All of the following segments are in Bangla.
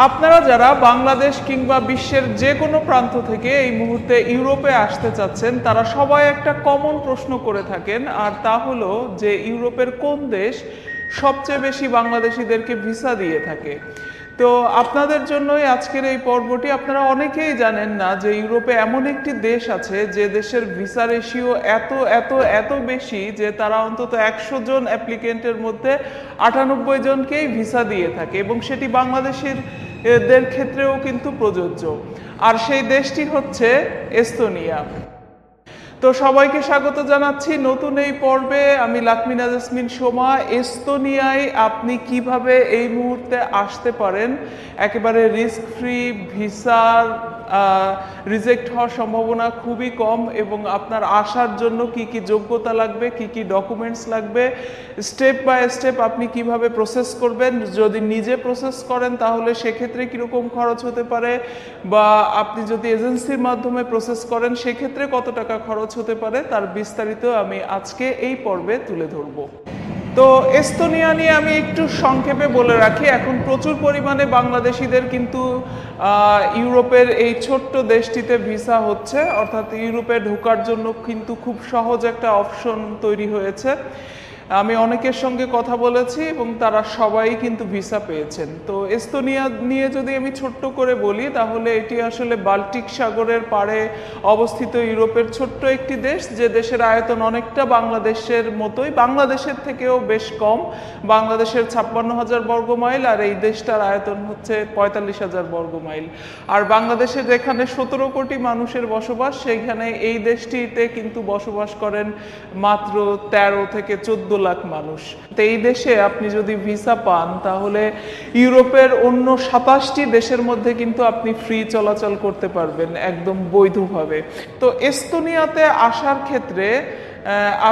আপনারা যারা বাংলাদেশ কিংবা বিশ্বের যে কোনো প্রান্ত থেকে এই মুহূর্তে ইউরোপে আসতে চাচ্ছেন, তারা সবাই একটা কমন প্রশ্ন করে থাকেন, আর তা হলো যে ইউরোপের কোন দেশ সবচেয়ে বেশি বাংলাদেশিদেরকে ভিসা দিয়ে থাকে। তো আপনাদের জন্যই আজকের এই পর্বটি। আপনারা অনেকেই জানেন না যে ইউরোপে এমন একটি দেশ আছে যে দেশের ভিসা রেশিও এত এত এত বেশি যে তারা অন্তত 100 জন অ্যাপ্লিকেন্টের মধ্যে 98 জনকেই ভিসা দিয়ে থাকে, এবং সেটি বাংলাদেশের দের ক্ষেত্রেও কিন্তু প্রযোজ্য। আর সেই দেশটি হচ্ছে এস্তোনিয়া। তো সবাইকে স্বাগত জানাচ্ছি নতুন এই পর্বে। আমি লাকমিনা জাসমিন সোমা। এস্তোনিয়ায় আপনি কিভাবে এই মুহূর্তে আসতে পারেন একেবারে রিস্ক ফ্রি, ভিসার রিজেক্ট হওয়ার সম্ভাবনা খুবই কম, এবং আপনার আসার জন্য কি কি যোগ্যতা লাগবে, কি কি ডকুমেন্টস লাগবে, স্টেপ বাই স্টেপ আপনি কিভাবে প্রসেস করবেন। যদি নিজে প্রসেস করেন তাহলে সেক্ষেত্রে কীরকম খরচ হতে পারে, বা আপনি যদি এজেন্সির মাধ্যমে প্রসেস করেন সেক্ষেত্রে কত টাকা খরচ হতে পারে, তার বিস্তারিত আমি আজকে এই পর্বে তুলে ধরব। তো এস্তোনিয়া নিয়ে আমি একটু সংক্ষেপে বলে রাখি। এখন প্রচুর পরিমাণে বাংলাদেশিদের কিন্তু ইউরোপের এই ছোট্ট দেশটিতে ভিসা হচ্ছে, অর্থাৎ ইউরোপে ঢোকার জন্য কিন্তু খুব সহজ একটা অপশন তৈরি হয়েছে। আমি অনেকের সঙ্গে কথা বলেছি এবং তারা সবাই কিন্তু ভিসা পেয়েছেন। তো এস্তোনিয়া নিয়ে যদি আমি ছোট্ট করে বলি, তাহলে এটি আসলে বাল্টিক সাগরের পাড়ে অবস্থিত ইউরোপের ছোট্ট একটি দেশ, যে দেশের আয়তন অনেকটা বাংলাদেশের মতোই, বাংলাদেশের থেকেও বেশ কম। বাংলাদেশের 56,000 বর্গ মাইল, আর এই দেশটার আয়তন হচ্ছে 45,000 বর্গ মাইল। আর বাংলাদেশে যেখানে 17 কোটি মানুষের বসবাস, সেইখানে এই দেশটিতে কিন্তু বসবাস করেন মাত্র 13 থেকে 14 লাখ মানুষ। তো এই দেশে আপনি যদি ভিসা পান তাহলে ইউরোপের অন্য 27টি দেশের মধ্যে কিন্তু আপনি ফ্রি চলাচল করতে পারবেন একদম বৈধভাবে। তো এস্তোনিয়াতে আসার ক্ষেত্রে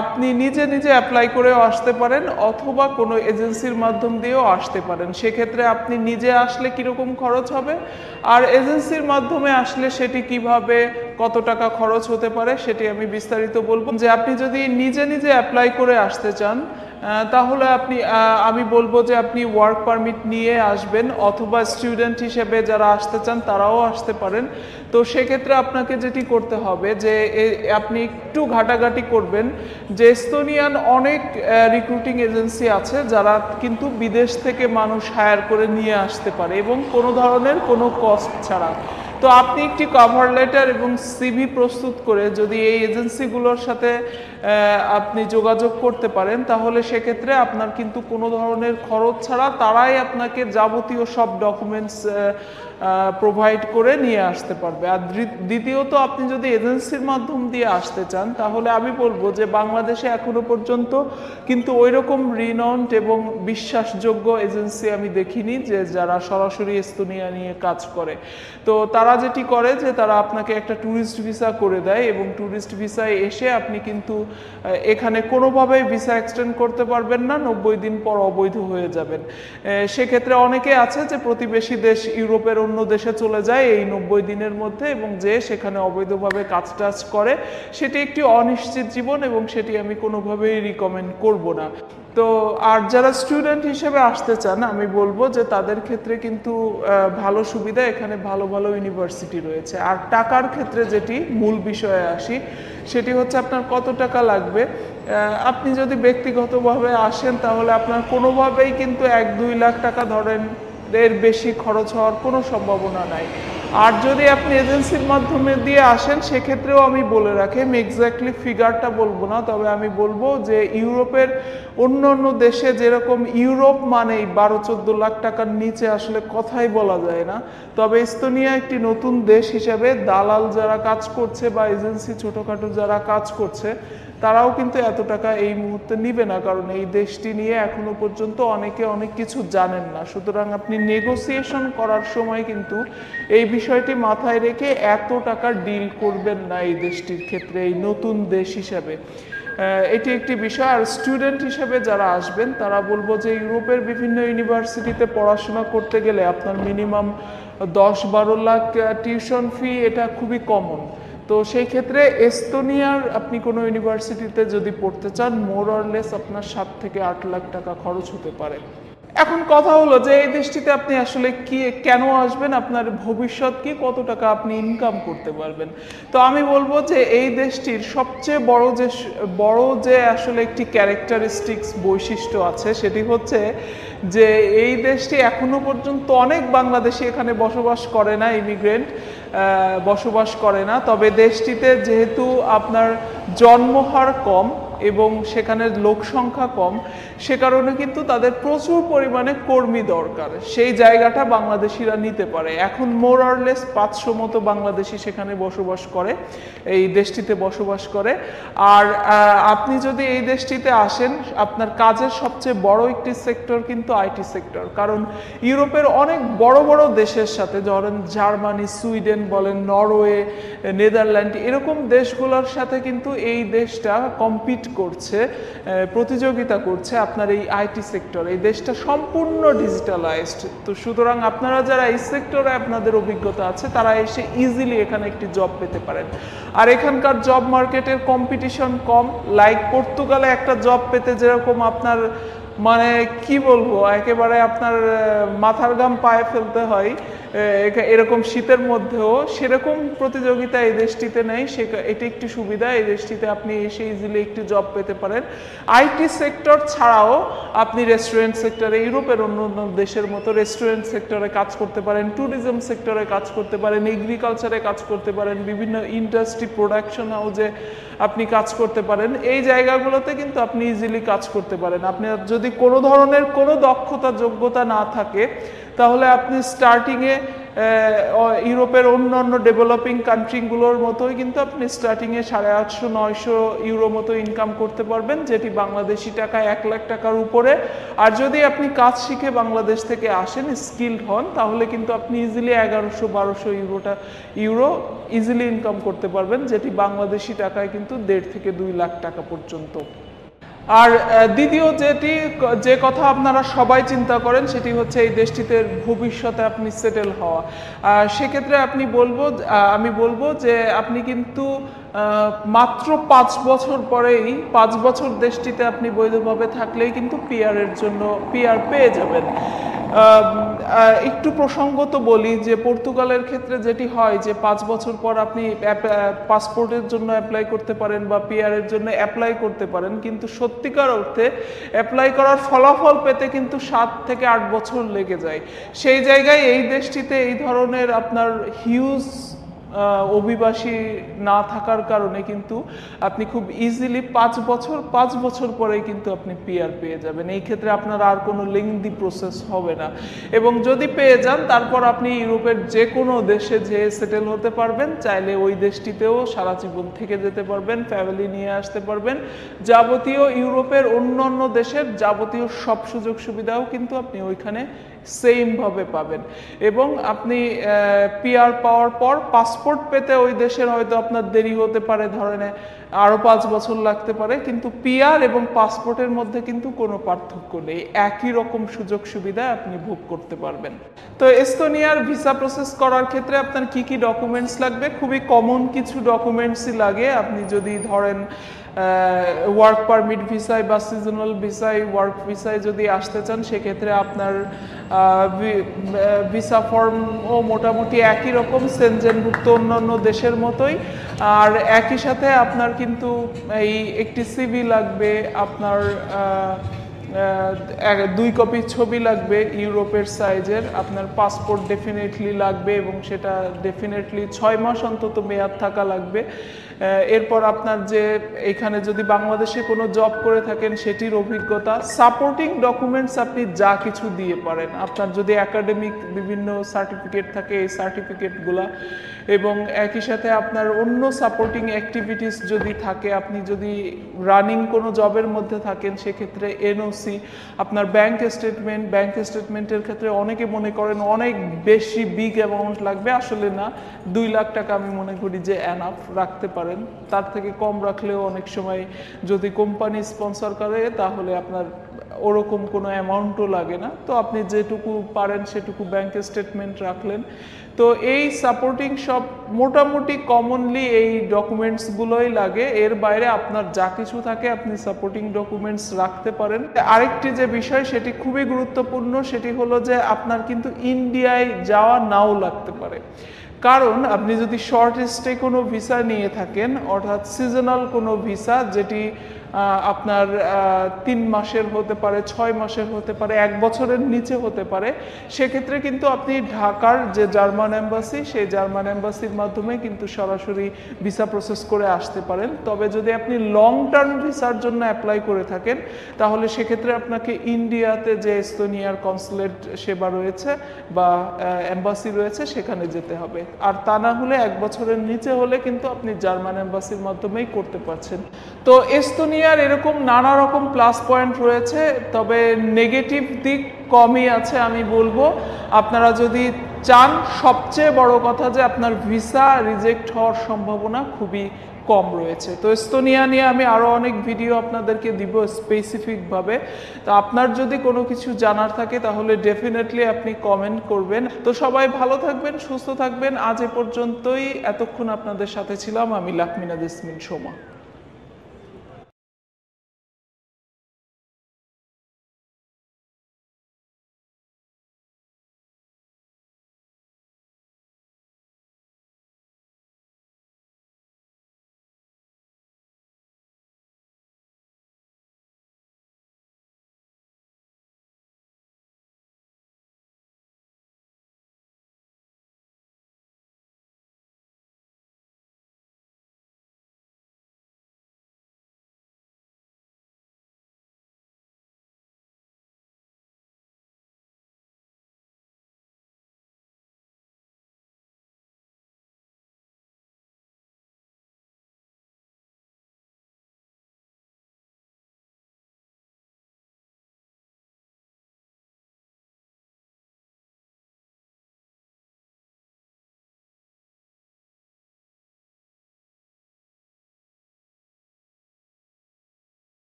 আপনি নিজে নিজে অ্যাপ্লাই করেও আসতে পারেন, অথবা কোনো এজেন্সির মাধ্যম দিয়েও আসতে পারেন। সেক্ষেত্রে আপনি নিজে আসলে কীরকম খরচ হবে, আর এজেন্সির মাধ্যমে আসলে সেটি কিভাবে, কত টাকা খরচ হতে পারে, সেটি আমি বিস্তারিত বলবো। যে আপনি যদি নিজে নিজে অ্যাপ্লাই করে আসতে চান তাহলে আমি বলবো যে আপনি ওয়ার্ক পারমিট নিয়ে আসবেন, অথবা স্টুডেন্ট হিসেবে যারা আসতে চান তারাও আসতে পারেন। তো সেক্ষেত্রে আপনাকে যেটি করতে হবে যে আপনি একটু ঘাটাঘাটি করবেন যে এস্তোনিয়ান অনেক রিক্রুটিং এজেন্সি আছে যারা কিন্তু বিদেশ থেকে মানুষ হায়ার করে নিয়ে আসতে পারে, এবং কোনো ধরনের কোনো কস্ট ছাড়া। তো আপনি একটি কভার লেটার এবং সিভি প্রস্তুত করে যদি এই এজেন্সিগুলোর সাথে আপনি যোগাযোগ করতে পারেন, তাহলে সেক্ষেত্রে আপনার কিন্তু কোনো ধরনের খরচ ছাড়া তারাই আপনাকে যাবতীয় সব ডকুমেন্টস প্রোভাইড করে নিয়ে আসতে পারবে। আর দ্বিতীয়ত, আপনি যদি এজেন্সির মাধ্যম দিয়ে আসতে চান তাহলে আমি বলবো যে বাংলাদেশে এখনো পর্যন্ত কিন্তু ওইরকম রিনাউন্ড এবং বিশ্বাসযোগ্য এজেন্সি আমি দেখিনি যে যারা সরাসরি এস্তোনিয়া নিয়ে কাজ করে। তো তারা যেটি করে যে তারা আপনাকে একটা ট্যুরিস্ট ভিসা করে দেয়, এবং ট্যুরিস্ট ভিসায় এসে আপনি কিন্তু এখানে কোনোভাবেই ভিসা এক্সটেন্ড করতে পারবেন না, 90 দিন পর অবৈধ হয়ে যাবেন। সেক্ষেত্রে অনেকে আছে যে প্রতিবেশী দেশ ইউরোপের অন্য দেশে চলে যায় এই 90 দিনের মধ্যে, এবং যে সেখানে অবৈধভাবে কাজ টাজ করে। সেটি একটি অনিশ্চিত জীবন, এবং সেটি আমি কোনোভাবেই রিকমেন্ড করব না। তো আর যারা স্টুডেন্ট হিসেবে আসতে চান, আমি বলবো যে তাদের ক্ষেত্রে কিন্তু ভালো সুবিধা, এখানে ভালো ভালো ইউনিভার্সিটি রয়েছে। আর টাকার ক্ষেত্রে যেটি মূল বিষয়ে আসি, সেটি হচ্ছে আপনার কত টাকা লাগবে। আপনি যদি ব্যক্তিগতভাবে আসেন তাহলে আপনার কোনোভাবেই কিন্তু 1-2 লাখ টাকা ধরেন, এর বেশি খরচ হওয়ার কোনো সম্ভাবনা নাই। আর যদি আপনি এজেন্সির মাধ্যমে দিয়ে আসেন সেক্ষেত্রেও আমি বলে রাখি, আমি এক্স্যাক্টলি ফিগারটা বলবো না, তবে আমি বলবো যে ইউরোপের অন্য অন্য দেশে যেরকম ইউরোপ মানেই 12-14 লাখ টাকার নিচে আসলে কথাই বলা যায় না। তবে এস্তোনিয়া একটি নতুন দেশ হিসাবে দালাল যারা কাজ করছে বা এজেন্সি ছোটোখাটো যারা কাজ করছে তারাও কিন্তু এত টাকা এই মুহূর্তে নিবে না, কারণ এই দেশটি নিয়ে এখনো পর্যন্ত অনেকে অনেক কিছু জানেন না। সুতরাং আপনি নেগোসিয়েশন করার সময় কিন্তু এই বিষয়টি মাথায় রেখে এত টাকা ডিল করবেন না এই দেশটির ক্ষেত্রে, এই নতুন দেশ হিসাবে। এটি একটি বিষয়। আর স্টুডেন্ট হিসেবে যারা আসবেন তারা বলবো যে ইউরোপের বিভিন্ন ইউনিভার্সিটিতে পড়াশোনা করতে গেলে আপনার মিনিমাম 10-12 লাখ টিউশন ফি, এটা খুবই কমন। তো সেই ক্ষেত্রে এস্তোনিয়ার আপনি কোনো ইউনিভার্সিটিতে যদি পড়তে চান, মোর অর লেস আপনার 7 থেকে 8 লাখ টাকা খরচ হতে পারে। এখন কথা হলো যে এই দেশটিতে আপনি আসলে কি কেন আসবেন, আপনার ভবিষ্যৎ কি, কত টাকা আপনি ইনকাম করতে পারবেন। তো আমি বলবো যে এই দেশটির সবচেয়ে বড় যে আসলে একটি ক্যারেক্টারিস্টিক্স বৈশিষ্ট্য আছে, সেটি হচ্ছে যে এই দেশটি এখনো পর্যন্ত অনেক বাংলাদেশি এখানে বসবাস করে না, ইমিগ্রেন্ট বসবাস করে না। তবে দেশটিতে যেহেতু আপনার জন্মহার কম এবং সেখানে লোক সংখ্যা কম, সে কারণে কিন্তু তাদের প্রচুর পরিমাণে কর্মী দরকার, সেই জায়গাটা বাংলাদেশিরা নিতে পারে। এখন মোর অরলেস 500 মতো বাংলাদেশি সেখানে বসবাস করে, এই দেশটিতে বসবাস করে। আর আপনি যদি এই দেশটিতে আসেন, আপনার কাজের সবচেয়ে বড় একটি সেক্টর কিন্তু আইটি সেক্টর। কারণ ইউরোপের অনেক বড় বড় দেশের সাথে, ধরেন জার্মানি, সুইডেন বলেন, নরওয়ে, নেদারল্যান্ড, এরকম দেশগুলোর সাথে কিন্তু এই দেশটা কম্পিট করছে, প্রতিযোগিতা করছে আপনার এই আইটি সেক্টর। এই দেশটা সম্পূর্ণ ডিজিটালাইজড। তো সুতরাং আপনারা যারা এই সেক্টরে আপনাদের অভিজ্ঞতা আছে, তারা এসে ইজিলি এখানে একটি জব পেতে পারেন। আর এখানকার জব মার্কেটের কম্পিটিশন কম। লাইক পর্তুগালে একটা জব পেতে যেরকম আপনার মানে কি বলবো, একেবারে আপনার মাথার ঘাম পায়ে ফেলতে হয় এরকম শীতের মধ্যেও, সেরকম প্রতিযোগিতা এই দেশটিতে নেই। এটি একটি সুবিধা, এই দেশটিতে আপনি এসে ইজিলি একটি জব পেতে পারেন। আইটি সেক্টর ছাড়াও আপনি রেস্টুরেন্ট সেক্টরে, ইউরোপের অন্য অন্য দেশের মতো রেস্টুরেন্ট সেক্টরে কাজ করতে পারেন, ট্যুরিজম সেক্টরে কাজ করতে পারেন, এগ্রিকালচারে কাজ করতে পারেন, বিভিন্ন ইন্ডাস্ট্রি, প্রোডাকশন হাউসে আপনি কাজ করতে পারেন। এই জায়গাগুলোতে কিন্তু আপনি ইজিলি কাজ করতে পারেন। আপনি যদি কোনো ধরনের কোনো দক্ষতা, যোগ্যতা না থাকে, তাহলে আপনি স্টার্টিংয়ে ইউরোপের অন্যান্য ডেভেলপিং কান্ট্রিগুলোর মতোই কিন্তু আপনি স্টার্টিংয়ে 850-900 ইউরো মতো ইনকাম করতে পারবেন, যেটি বাংলাদেশি টাকায় 1 লাখ টাকার উপরে। আর যদি আপনি কাজ শিখে বাংলাদেশ থেকে আসেন, স্কিলড হন, তাহলে কিন্তু আপনি ইজিলি 1100-1200 ইউরো ইজিলি ইনকাম করতে পারবেন, যেটি বাংলাদেশি টাকায় কিন্তু 1.5 থেকে 2 লাখ টাকা পর্যন্ত। আর দ্বিতীয় যে কথা আপনারা সবাই চিন্তা করেন, সেটি হচ্ছে এই দেশটিতে ভবিষ্যতে আপনি সেটেল হওয়া। সেক্ষেত্রে আমি বলবো যে আপনি কিন্তু মাত্র 5 বছর পরেই, 5 বছর দেশটিতে আপনি বৈধভাবে থাকলেই কিন্তু পিআর পেয়ে যাবেন। একটু প্রসঙ্গত বলি যে পর্তুগালের ক্ষেত্রে যেটি হয় যে 5 বছর পর আপনি পাসপোর্টের জন্য অ্যাপ্লাই করতে পারেন বা পিআরের জন্য অ্যাপ্লাই করতে পারেন, কিন্তু সত্যিকার অর্থে অ্যাপ্লাই করার ফলাফল পেতে কিন্তু 7 থেকে 8 বছর লেগে যায়। সেই জায়গায় এই দেশটিতে এই ধরনের আপনার হিউজ অভিবাসী না থাকার কারণে কিন্তু আপনি খুব ইজিলি 5 বছর পরে কিন্তু আপনি পিআর পেয়ে যাবেন। এই ক্ষেত্রে আপনার আর কোনো লেংদি প্রসেস হবে না, এবং যদি পেয়ে যান তারপর আপনি ইউরোপের যে কোনো দেশে যেয়ে সেটেল হতে পারবেন। চাইলে ওই দেশটিতেও সারা জীবন থেকে যেতে পারবেন, ফ্যামিলি নিয়ে আসতে পারবেন। যাবতীয় ইউরোপের অন্য দেশের যাবতীয় সব সুযোগ সুবিধাও কিন্তু আপনি ওইখানে সেম ভাবে পাবেন। এবং আপনি পিআর পাওয়ার পর পাসপোর্ট পেতে ওই দেশের হয়তো আপনার দেরি হতে পারে, ধরেন আরো 5 বছর লাগতে পারে, কিন্তু পিআর এবং পাসপোর্টের মধ্যে কিন্তু কোনো পার্থক্য নেই, একই রকম সুযোগ সুবিধা আপনি ভোগ করতে পারবেন। তো এস্তোনিয়ার ভিসা প্রসেস করার ক্ষেত্রে আপনার কি কি ডকুমেন্টস লাগবে? খুবই কমন কিছু ডকুমেন্টসই লাগে। আপনি যদি ধরেন ওয়ার্ক পারমিট ভিসায় বা সিজনাল ভিসায়, ওয়ার্ক ভিসায় যদি আসতে চান, সেক্ষেত্রে আপনার ভিসা ফর্মও মোটামুটি একই রকম, সেনজেনভুক্ত অন্যান্য দেশের মতোই। আর একই সাথে আপনার কিন্তু এই একটি সিভি লাগবে, আপনার 2 কপি ছবি লাগবে ইউরোপের সাইজের, আপনার পাসপোর্ট ডেফিনেটলি লাগবে এবং সেটা ডেফিনেটলি 6 মাস অন্তত মেয়াদ থাকা লাগবে। এরপর আপনার যে এখানে যদি বাংলাদেশে কোনো জব করে থাকেন সেটির অভিজ্ঞতা, সাপোর্টিং ডকুমেন্টস আপনি যা কিছু দিয়ে পারেন, আপনার যদি একাডেমিক বিভিন্ন সার্টিফিকেট থাকে এই সার্টিফিকেটগুলা, এবং একই সাথে আপনার অন্য সাপোর্টিং অ্যাক্টিভিটিস যদি থাকে, আপনি যদি রানিং কোনো জবের মধ্যে থাকেন সেক্ষেত্রে এনওসি, আপনার ব্যাংক স্টেটমেন্টের ক্ষেত্রে অনেকে মনে করেন অনেক বেশি বিগ অ্যামাউন্ট লাগবে, আসলে না, 2 লাখ টাকা আমি মনে করি যে এনাফ, রাখতে পারেন। তার থেকে কম রাখলেও অনেক সময় যদি কোম্পানি স্পন্সর করে তাহলে আপনার ওরকম কোনো অ্যামাউন্টও লাগে না। তো আপনি যেটুকু পারেন সেটুকু ব্যাংকে স্টেটমেন্ট রাখলেন। তো এই সাপোর্টিং সব মোটামুটি কমনলি এই ডকুমেন্টসগুলোই লাগে। এর বাইরে আপনার যা কিছু থাকে আপনি সাপোর্টিং ডকুমেন্টস রাখতে পারেন। আরেকটি যে বিষয় সেটি খুবই গুরুত্বপূর্ণ, সেটি হলো যে আপনার কিন্তু ইন্ডিয়ায় যাওয়া নাও লাগতে পারে। কারণ আপনি যদি শর্ট স্টে কোনো ভিসা নিয়ে থাকেন, অর্থাৎ সিজনাল কোনো ভিসা যেটি আপনার 3 মাসের হতে পারে, 6 মাসের হতে পারে, 1 বছরের নিচে হতে পারে, সেক্ষেত্রে কিন্তু আপনি ঢাকার যে জার্মান এম্বাসি, সেই জার্মান এম্বাসির মাধ্যমে কিন্তু সরাসরি ভিসা প্রসেস করে আসতে পারেন। তবে যদি আপনি লং টার্ম ভিসার জন্য অ্যাপ্লাই করে থাকেন, তাহলে সেক্ষেত্রে আপনাকে ইন্ডিয়াতে যে এস্তোনিয়ার কনসুলেট সেবা রয়েছে বা এম্বাসি রয়েছে সেখানে যেতে হবে। আর তা না হলে 1 বছরের নিচে হলে কিন্তু আপনি জার্মান এম্বাসির মাধ্যমেই করতে পারছেন। তো এস্তোনিয়ার এরকম নানা রকম প্লাস পয়েন্ট রয়েছে, তবে নেগেটিভ দিক কমই আছে আমি বলবো। আপনারা যদি চান, সবচেয়ে বড় কথা যে আপনার ভিসা রিজেক্ট হওয়ার সম্ভাবনা খুবই কম রয়েছে। তো এস্তোনিয়া নিয়ে আমি আরও অনেক ভিডিও আপনাদেরকে দিব স্পেসিফিকভাবে। তো আপনার যদি কোনো কিছু জানার থাকে তাহলে ডেফিনেটলি আপনি কমেন্ট করবেন। তো সবাই ভালো থাকবেন, সুস্থ থাকবেন। আজ এ পর্যন্তই। এতক্ষণ আপনাদের সাথে ছিলাম আমি লাকমিনা জেসমিন সোমা।